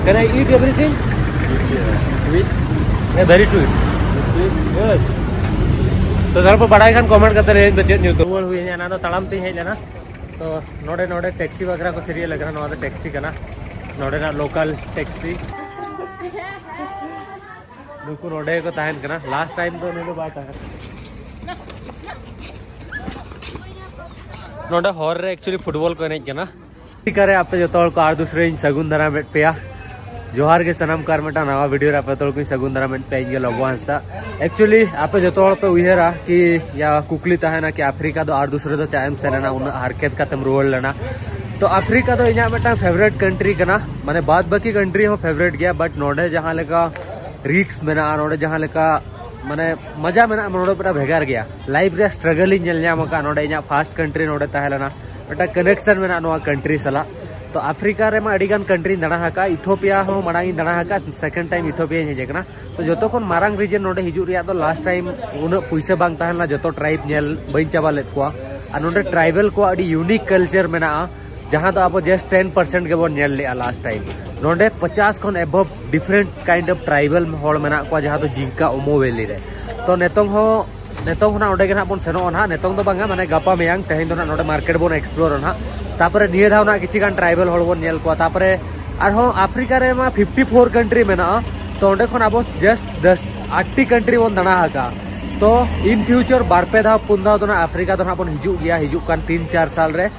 Can I eat everything? Sweet? Yeah, very sweet. Sweet? Yes. तो घर पर बड़ा खान कमेंट करते रहे बच्चे न्यूज़ तो हुई है ना तो तड़म तीन है लेना तो नोडे नोडे टैक्सी वगैरह को सीरियल लग रहा नोडे तो टैक्सी का ना नोडे ना लोकल टैक्सी नुकु नोडे को तहन करना लास्ट टाइम तो नहीं तो बात है नोडे हॉर रे एक्चुअली फुटबॉल को नहीं करना ठीक है आप जो तौर को आर दूसरे सगुन धरा में पे जोहार के सनम कार में नवा वीडियो आप तो सगुन धरा में पे लगवा हंसता एक्चुअली आप जो पे उहरा कि या कुकली तहना कि अफ्रीका दो आर दूसरे दो चायम से लेना उन हरकत का रुआड़ लेना तो अफ्रीका दो इना मिट्टा फेवरेट कंट्री कना माने बाद बाकी कंट्री हो फेवरेट गया बट नोडे जहाँ लेका रिक्स मेना नोडे जहाँ लेका माने मजा मेना नोडे पटा भेगार गया लाइफ रे स्ट्रगल का नोडे इना फास्ट कंट्री नोडे तहलेना मिट्टा कनेक्शन मेना नोआ कंट्री सला तो अफ्रीका रे अड़ीगान कंट्री दाड़ा हका इथोपिया हो मांग दाड़ा हका सेकेंड टाइम इथोपिया हेजना तो जो खन मारंग रीजन नोडे हिजू रिया तो लास्ट टाइम उन पैसा बांग तहना जो ट्राइब नेल बई चाबा लेद कोआ और नोडे ट्राइबल को अड़ी यूनिक कल्चर मेना जहाँ तो आप जस्ट 10% के बन नेल ले लास्ट टाइम नोडे 50 खन above different kind of tribal होड़ मेना को जहाँ तो जिंका ओमो वैली रे तो नेतों हो नेतों होना ओडे के बन सेनो ना नेतों तो बांगा माने गपा मेयांग तेहें तो नोडे मार्केट बन एक्सप्लोर ना तापरे निये धाव ना किछि गान ट्राइबल होड़ बन नेल को तापरे आरो अफ्रीका रे मा 54 कंट्री मेना तो ओडे खन अब जस्ट 80 कंट्री बन दाना हका तो इन फ्यूचर बारपे धाव पुन धाव तो ना अफ्रीका तो ना बन हिजू गया हिजू कान 3-4 साल रे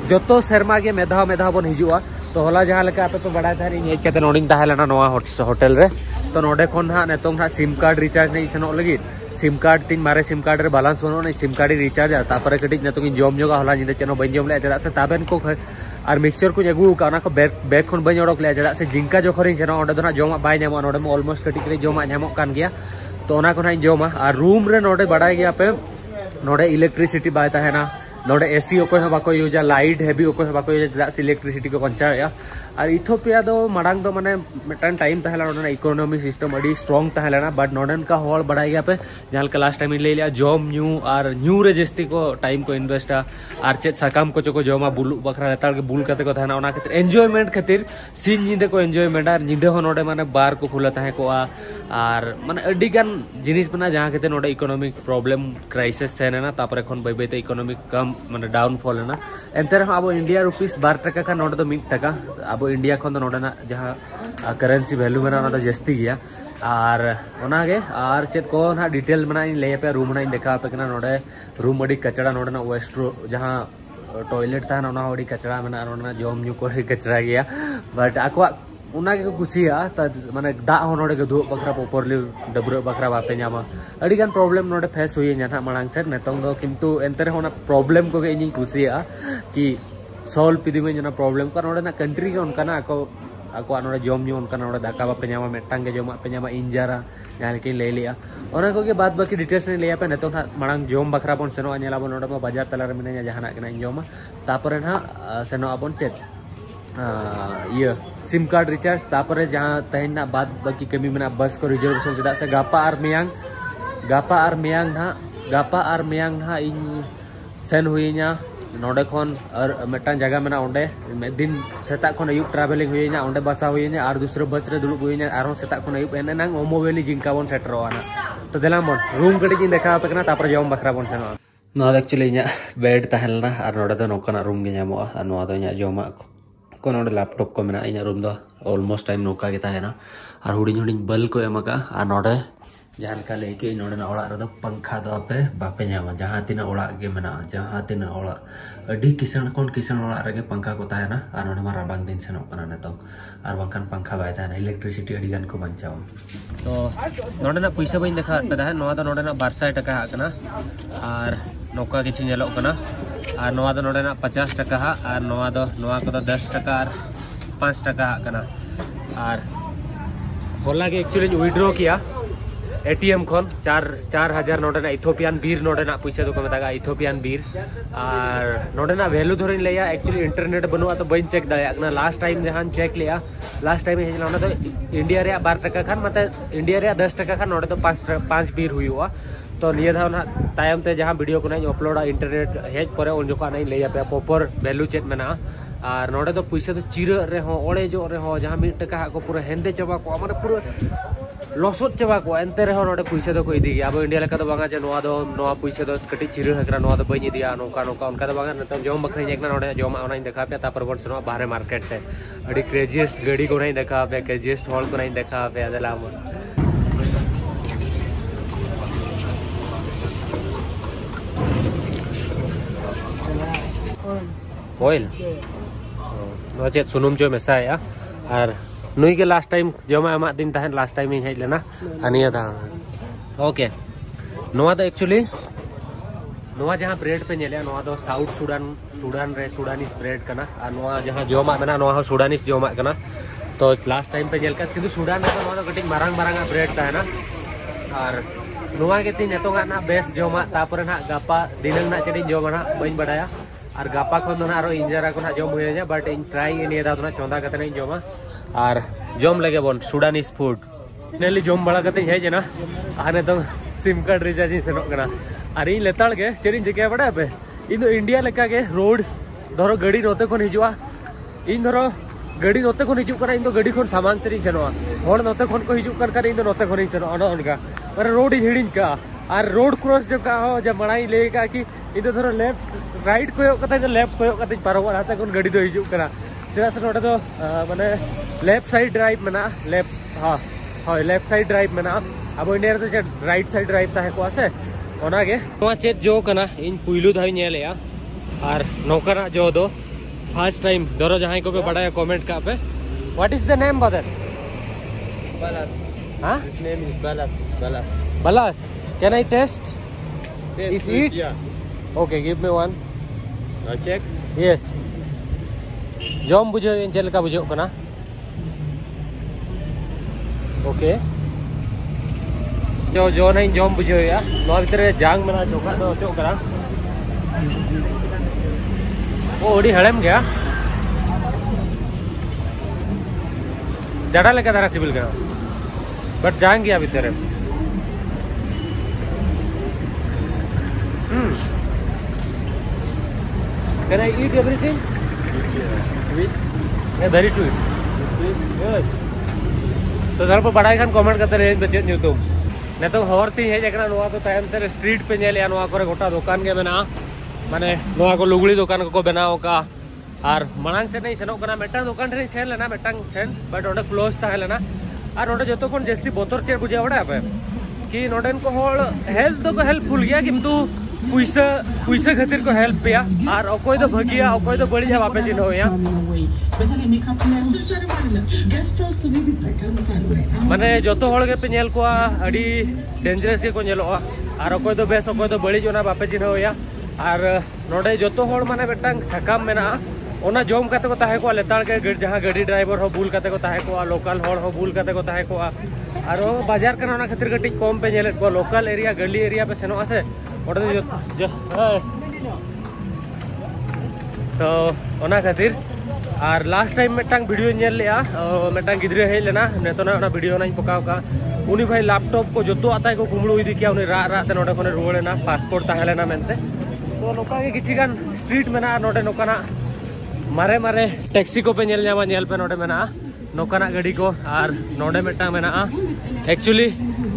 जो सेरमा के मेधाव बन हिजुआ तो होला जहाँ लेका आपे तो बड़ा था इन हेज नोडिंग तहलेना नोआ होटल रे तो नोडे खन हा नेतों हा सिम कार्ड रिचार्ज नहीं सेनो लगी सिम कार्ड तीन मारे सिम कार्ड रे बैलेंस बनो नहीं सिम कार्ड रिचार्ज तापर कटी नेतों जम जोगा होला निदे चनो बन जम ले चदा से ताबेन को और मिक्सचर को अगू का ना को बैग खन बन ओडक ले चदा से जिंका जो खरिन सेनो ओडे दोना जमा बाय नामो नोडे में ऑलमोस्ट कटी करे जमा नामो कान गया तो ओना को ना जमा और रूम रे नोडे बड़ा गया पे नोडे इलेक्ट्रिसिटी बाय ताहेना नोडे एसी ओको ह बाको यूजा लाइट हेवी ओको ह बाको यूजा चदा से इलेक्ट्रिसिटी को पंचाया और इथोपिया दो मांग दो माने मिटन टाइम तहला नोडे इकोनॉमी सिस्टम अड़ी स्ट्रांग तहलेना बट नोडन का होल बड़ा गया पे जहां के लास्ट टाइम ले लिया जॉम न्यू और न्यू रे जस्ती को टाइम को इन्वेस्ट और चेत साकाम को चको जमा बुल बखरा लेतार के बुल करते को तहना ओना खातिर एन्जॉयमेंट खातिर सीन निदे को एन्जॉयमेंट और निदे हो नोडे माने बार को खुला तहे को और माने अड़ी गान जिनिस बना जहां खातिर नोडे इकोनॉमिक प्रॉब्लम क्राइसिस सेना तापर एखन बय बयते इकोनॉमिक कम माने डाउनफॉल है ना एंतर अब इंडिया रुपीस 12 टका का नोडे तो 1 टका अब इंडिया खन नोडे ना जहाँ करेंसी वैल्यू मेना ना जस्ती गया और ओनागे और चेत को ना डिटेल में ले पे रूम ना देखा पे ना नोडे रूम अड़ी कचरा नोडे ना वेस्ट्रो जहाँ टॉयलेट था ना अड़ी कचरा में ना जम न्यू को कचरा गया बट आको उना के कुसिया त माने दा हो नोडे के दु बखरा पोपरली डबरो बखरा बापे नामा अड़ी गान प्रॉब्लम नोडे फेस हुई ना मांग से नेतों दो किंतु एंतर होना प्रॉब्लम को इन कुसिया कि सॉल्व पिदी में जना प्रॉब्लम का नोडे ना कंट्री के उनका ना ako नोडे जम न्यू उनका नोडे दाका बापे नामा मेटांग के जमा पे नामा इंजारा जहां के ले लिया ओना को के बाद बाकी डिटेल्स ने लिया पे नेतों ना मांग जम बखरा बन सेनो अनेला बन नोडे बाजार तला रे मिना जहाना के ना जमा तापरे ना सेनो अपन चेक ये सिम कार्ड रिचार्ज तापर जहाँ तहना बाद बाकी कमी में बस को रिजर्वेशन चदा से गापा और मेयांग ना इन सेन हुईना नोडे खन और मेटान जगह में ओंडे दिन सेता खन अयुब ट्रैवलिंग हुईना ओंडे बसा हुईना और दूसरे बस रे दुलुब हुईना आरो सेता खन अयुब एने नांग ओमो वैली जिंका बन सेटरोना तो देलाम बन रूम कटी देखा पे तापर जम बखरा बन सेनो नो एक्चुअली इना बेड तहलना और नोडे दो नोकना रूम के नामो और नो दो इना जमा को नोडे लैपटॉप को मेना इन रूम दो ऑलमोस्ट टाइम नौका के तहना और हुडिंग हुडिंग बल्ब को एमका और नोडे जहां का लेके नोडे ना ओड़ा रे पंखा दो पे बापे नामा जहां तीना ओड़ा के मेना जहां तीना ओड़ा अडी किसान ओड़ा रे पंखा को तहना और नोडे मा राबांग दिन सेनो कना नेतो और बंखान पंखा बाय तहना इलेक्ट्रिसिटी अडी गान को बंचाओ तो नोडे ना पैसा बइन देखा पे दा नोआ दो नोडे ना 200 टका हाकना और नौका किछि नेलो कना और नोआ दो नोडे ना 50 टका हा और नोआ को 10 टका और 5 टका हाकना और होला के एक्चुअली विड्रॉ किया एटीएम खन 4000 नोडे ना इथोपियन बीर नोडे ना पैसा तो को मेता इथोपियन बीर और नोडे ना वैल्यू धोरिन लिया एक्चुअली इंटरनेट बनुआ तो बइन चेक दाया लास्ट टाइम जहां चेक लिया लास्ट टाइम हेजला ना तो इंडिया रे 12 टका खान मते इंडिया रे 10 टका खान नोडे तो 5 बीर हुआ तो निये धाव ना तायम ते जहां वीडियो को ना अपलोड इंटरनेट हेज परे उन जोका नहीं ले पे प्रॉपर वैल्यू चेक मेना और नोडे तो पैसा तो चिरा रे हो ओड़ेजो रे हो जहां 1 टका को पूरा हेंदे चबा को माने पूरा लसोद चबा को एनते रे हो नोडे पैसा तो को इदी गया अब इंडिया लेका तो बांगा जे नोआ पैसा तो कटी चिरा हकरा नोआ तो बई दिया नोका नोका उनका तो बांगा नतो जम बखरी एकना नोडे जम ओनाई देखा पे तापर बन सनो बाहर मार्केट ते अडी क्रेजिएस्ट गाड़ी को नहीं देखा पे क्रेजिएस्ट हॉल को नहीं देखा पे अदला ऑयल नोचे सुनुम जो मेसा या और नुई के लास्ट टाइम जमा एमा दिन तहन लास्ट टाइम ही हेज लेना अनिया था ओके नोआ तो एक्चुअली नोआ जहां ब्रेड पे नेले नोआ तो साउथ सुडान रे सुडानीस ब्रेड कना और नोआ जहां जोमा मेना नोआ सुडानीस जोमा कना तो लास्ट टाइम पे जेलका किंतु सुडान रे नोआ तो कटिक मारंग ब्रेड ता है ना और नोआ के तीन नेतोंगा ना बेस्ट जोमा तापर ना गापा दिनंग ना चेडी जोमा ना बइन बडाया और गापा खन तो ना आरो इंजरा को ना जम होया बट इन ट्राई इन एदा तो ना चोंदा कते नहीं जोमा और जम लगे बन सुडानीस फूड नेली जम बड़ा कते हे जना आने तो सिम कार्ड रिचार्ज सेनो कना और इन लेताड़ के चेरी जगह बड़ा पे इन तो इंडिया लेका के रोड धरो गाड़ी नोते खन हिजुआ इन धरो गाड़ी नोते खन हिजु करा इन तो गाड़ी खन सामान सेरी सेनोआ होड़ नोते खन को हिजु कर इन तो नोते खन सेनो अन उनका पर रोड हिडिन का और रोड क्रॉस जो का हो जब मणाई लेगा कि इन तो धरो लेफ्ट राइट को कते जो लेफ्ट को कते पारो हाते कोन गाड़ी तो हिजु करा चेदा से नोटे तो माने लेफ्ट साइड ड्राइव मेना लेफ्ट हां हां लेफ्ट साइड ड्राइव मेना अब इंडिया तो राइट साइड ड्राइव ता है को आसे ओनागे नोआ चेत जो कना इन पुइलु धाई नेले या और नौकरा जो दो फर्स्ट टाइम दरो जहां को पे बड़ा कमेंट का पे what is the name brother Balas. हां His name is Balas. Balas. Balas can I taste Taste Is sweet, it? Yeah. okay give me one Now check. yes germ बुझे इन चल का बुझे कना ओके जो नहीं जॉम बुझे या नो भीतर जांग मेना जोका दो चो करा ओ ओडी हड़म गया जड़ा लेका दारा सिविल का बट जांग गया भीतर Can I eat everything? Sweet. Yeah, very sweet. Sweet. Yes. तो घर पर बड़ाई खान कमेंट करते रहे बच्चे न्यू तुम नहीं तो हॉर्ती है जगह नुआ तो टाइम से स्ट्रीट पे नेल या नुआ करे गोटा दुकान के बना माने नुआ को लुगड़ी दुकान को बनाओ का और मांग से नहीं सेनो कना मेटा दुकान रे छेन लेना मेटांग छेन बट ओडे क्लोज ता लेना और ओडे जतो कोन जस्ती बोतर चेर बुझे ओडे पे कि नोडेन को होल हेल्थ तो को हेल्पफुल गया किंतु पैसा खातिर को हेल्प पिया और अकोय तो भगिया अकोय तो बड़ी वापस जिन होया माने जतो होल के पे नेल को अडी डेंजरस के को नेलो और अकोय तो बेस अकोय तो बड़ी जोना वापस जिन होया और नोडे जतो होल माने बेटांग सकाम मेना ओना जोम काते को ताहे को लेताड़ के जहां गाड़ी ड्राइवर हो बुल काते को ताहे को लोकल होल हो बुल काते को ताहे को और बाजार कना ओना खातिर गटी कम पे नेले को लोकल एरिया गली एरिया पे सेनो आसे तो ओना खातिर और लास्ट टाइम मेटांग वीडियो नेल लिया मेटांग गिद्रे हे लेना नेतोना ओना वीडियो नाई पकाव का उनी भाई लैपटॉप को जतो आताय को कुमड़ू इदी किया उनी रा ते नोडे कोने रुवलेना पासपोर्ट ताहे लेना मेनते तो लोका के किछि गान स्ट्रीट मेना नोडे नोकाना मारे मारे टैक्सी को पे नेल न्यामा नेल पे नोडे मेना नोकाना गाड़ी को और नोडे मेटा मेना एक्चुअली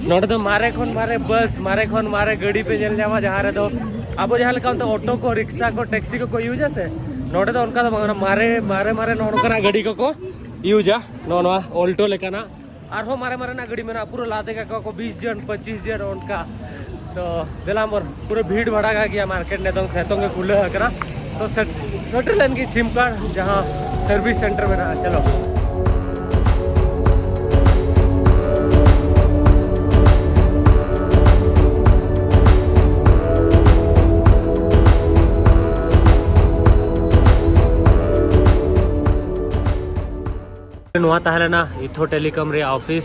नोडे तो मारे खन मारे बस मारे खन मारे गाड़ी पे नेल न्यामा जहां रे तो अब जहां लेका तो ऑटो को रिक्शा को टैक्सी को यूज है नोडे तो उनका तो मारे मारे मारे नोडकना गाड़ी को यूज नो नो ऑल्टो लेकाना और हो मारे मारे ना गाड़ी मेना पूरा लाते का को 20 जन 25 जन उनका तो दिलामर पूरे भीड़ भड़ा गया मार्केट ने तो खेतों के खुले हकना तो सेटल इनकी सिम कार्ड जहाँ सर्विस सेंटर में ना चलो नुआ ताहलेना इथो टेलीकॉम रे ऑफिस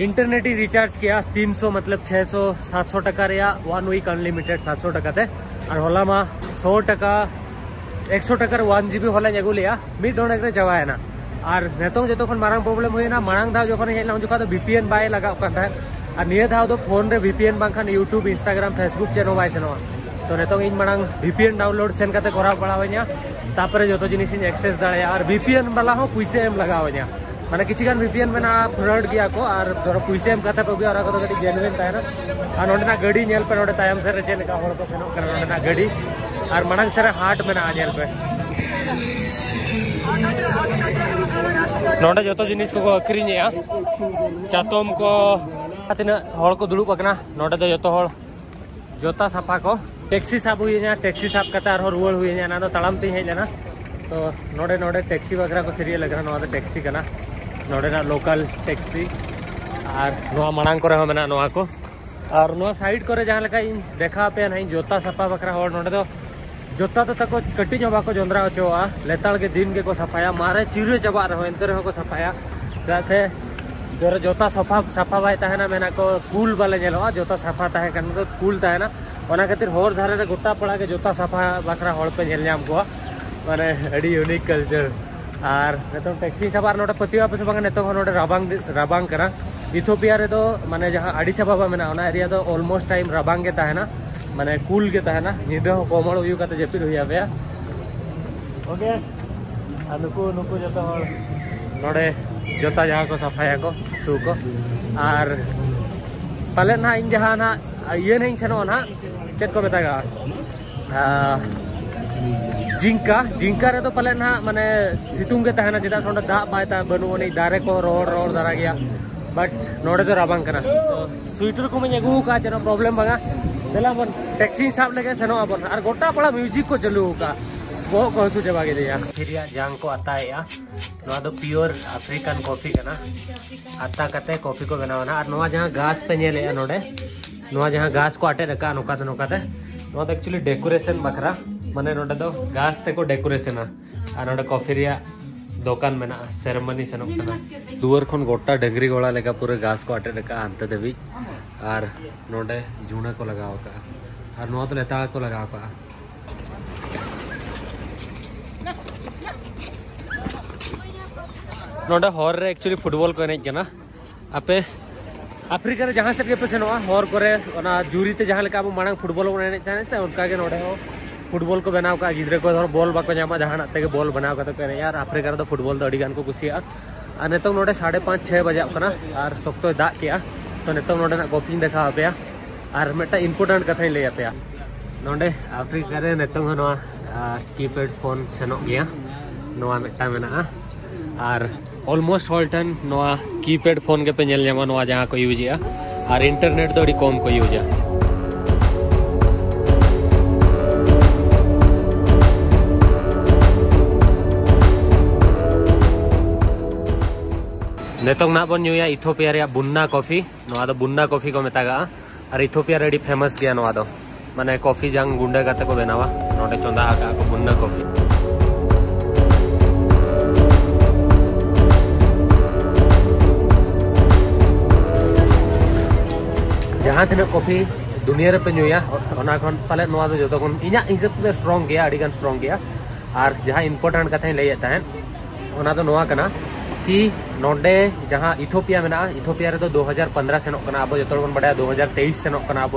इंटरनेट ही रिचार्ज किया 300 मतलब 600 700 टका रे 1 वीक अनलिमिटेड 700 टका ते और होला मा 100 टका 100 टका 1 GB होला जगु लिया मिड डोनेट रे जवा है ना और नेतों जतो खन मारंग प्रॉब्लम होय ना मारंग दा जखन हेला उन जका तो VPN बाय लगा का था और निये दा तो फोन रे VPN बांखान YouTube Instagram Facebook चैनल बाय सेनो तो नितों इन मांग VPN डाउनलोड सेन करते करा पड़ावኛ तापरे जो जिनिस एक्सेस दाड़ा और VPN वाला हो पैसे एम लगावኛ माने किसी गान VPN में ना फ्रॉड गया को और धरो पैसे एम करते पे और को गडी जेन्युइन तायना और नोडना गडी नेल पे नोडे तायम से रेचे का होड़ को सेनो कर नोडना गडी और मांग सरे हाट में ना नेल पे नोडे जो जिनिस को अक्रिनिया चातोम को तीना होड़ को दुड़ुब अकना नोडे दो जो होड़ जोता साफा को टैक्सी साब हुईना टैक्सी साब करते और रुआड़ हुईना ना तो तड़म ती हेज लेना तो नोडे नोडे टैक्सी वगैरह को सीरियल लग रहा तो टैक्सी करना नोडे ना लोकल टैक्सी और नोआ मांग को रहा मेना नोआ को और नोआ साइड करे जहाँ लगा इन देखा पे नहीं जोता साफा बकरा होड़ नोडे तो जोता तो तको कटी जो बाको जोंद्रा होचोआ लेताड़ के दिन के को सफाया मारे चिरे चबा रहो एंते रहो को सफाया चेदा से जो जोता सफा सफा बाय ताहेना मेना को कूल वाले नेलोआ जोता सफा ताहे कन तो कूल ताहेना ओना खातिर होर धारे रे गोटा पड़ा के जोता सफा बकरा होड़ पे नेल नाम को माने अड़ी यूनिक कल्चर और नेतो टैक्सी सवार नोटे पतिवा पे बांग नेतो नोटे राबांग करा इथोपिया रे तो माने जहां आड़ी सभा मेना ओना एरिया तो ऑलमोस्ट टाइम राबांग के ताहेना माने कूल के ताहेना निदे हो कोमल हुई काते जपिर हुई आबे ओके अनुकु नुकु जतो नोडे जोता जहां को सफाया को सु को और पाले ना इन जहां ना ये नहीं छनो ना चेक को बतागा जिंका जिंका रे तो पाले ना माने सितुंग के ताहेना जेदा सोंडा दा बायता बनु ओनी दारे को रोड दारा गया बट नोडे तो राबांग कना तो स्वेटर को मैं अगू का चनो प्रॉब्लम बगा देला बन टैक्सी साहब लगे सनो अपन और गोटा पड़ा म्यूजिक को चलू का वो को सु जबा के दिया फिरिया जांग को आता है या नोआ दो प्योर अफ्रीकन कॉफी कना आता कते कॉफी को बनावना और नोआ जहां घास पे नेले नोडे नोआ जहां घास को आटे रखा नोका ते नोआ एक्चुअली डेकोरेशन बखरा माने नोडे दो घास ते को डेकोरेशन आ नोडे कॉफी रिया दुकान में ना सेरेमनी सनोक कना दुवर खन गोटा डंगरी गोला लेका पूरे घास को आटे रखा अंत देवी और नोडे जूना को लगाव का और नोआ तो लेताड़ को लगाव का नोडे हॉर रे एक्चुअली फुटबॉल को एनेज कना आपे अफ्रीका रे जहां से के पे नोआ हॉर करे ओना जूरी ते जहां लेका मांग फुटबॉल को एनेज चाहे त उनका के नोडे हो फुटबॉल को बनाव का गिद्रे को धर बॉल बाको जामा जहां ते के बॉल बनाव का तो यार अफ्रीका रे तो फुटबॉल तो अड़ी गान को कुसिया और नेतो नोडे 5:30-6 बजे कना और सप्तो दा किया तो नेतो नोडे ना कॉफी देखा पे और मेटा इंपोर्टेंट कथा लैया पे नोडे अफ्रीका रे नेतो नोआ कीपैड फोन सेनो गया नोआ मेटा मेना और ऑलमोस्ट ऑल टाइम नोआ कीपैड फोन के पे नेल जामा नोआ जहां को यूज या और इंटरनेट तो अड़ी कम को यूज या नेतों ना बन यूया इथोपिया रे बुन्ना कॉफी नोआ दो बुन्ना कॉफी को मेतागा और इथोपिया रे फेमस गया नोआ दो माने कॉफी जंग गुंडे गाते को बनावा नोडे चोंदा आका को बुन्ना कॉफी जहां तना कॉफी दुनिया रे पे न्यूया ओना खन पाले नोआ दो जतो खन इना हिसाब से स्ट्रांग गया अड़ी गान स्ट्रांग गया और जहां इंपोर्टेंट कथा लैया ताहन ओना दो नोआ कना कि नोडे जहां इथोपिया में ना इथोपिया रे तो 2015 सेनो कना अब जतो बन बड़ा 2023 सेनो कना अब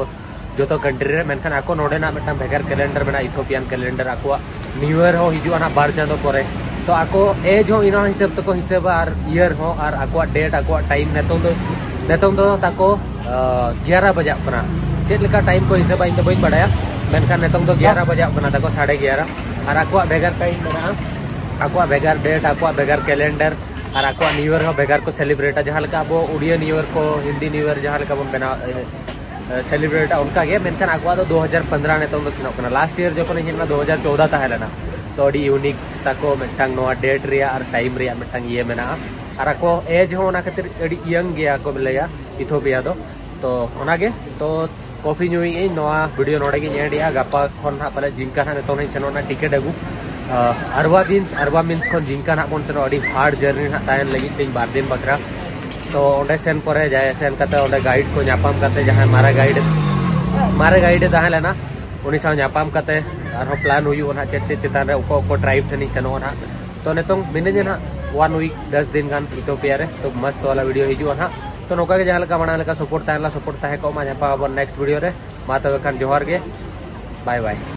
जो कंट्री रे मेनखान आको नोडे ना मेटा भेगर कैलेंडर में इथोपियन कैलेंडर आको न्यू ईयर हो हिजु ना 12 चांदो परे तो आको एज हो इना हिसाब तको हिसाब और ईयर हो और आको डेट आको टाइम नेतों दो ताको 11 बजे कना चेत लेका टाइम को हिसाब इन तो बई बड़ाया मेनखान नेतों दो 11 बजे कना ताको 11:30 और आको भेगर टाइम मेना आको भेगर डेट आको भेगर कैलेंडर और आको न्यू ईयर हो भेगर को सेलिब्रेट जहां लका अब उड़िया न्यू ईयर को हिंदी न्यू ईयर जहां लका बन बना सेलिब्रेट उनका गे मेनखान आको दो 2015 नेतों दो सेनो कना लास्ट ईयर जखन इन 2014 ताहे लेना तो अड़ी यूनिक ताको मेटांग नोआ डेट रिया और टाइम रिया मेटांग ये मेना और आको एज हो ना खातिर अड़ी यंग गया को मिलेगा इथोपिया तो ओनागे तो कॉफी न्यूई नोआ वीडियो नोडे गे एडिया गपा खन हा पाले जिंका ना नेतों नहीं सेनो ना टिकेट अगू अरवा मीन्स खन जिंका ना बन सेनो अड़ी हार्ड जर्नी ना तायन लगी तीन 2 दिन बकरा तो ओंडे सेन परे जाय सेन कते ओंडे गाइड को न्यापाम कते जहां मारे गाइड ताहे लेना उनी साव न्यापाम कते और प्लान हुई ना चेत चितान रे उको ट्राइब ठनी सेनो ना तो नेतों मिने ना 1 वीक 10 दिन गान इथोपिया रे तो मस्त वाला वीडियो हिजु ना तो नोका के जहां लका मना लका सपोर्ट ताहे को मा न्यापा नेक्स्ट वीडियो रे मा तबे खान जोहार गे बाय बाय।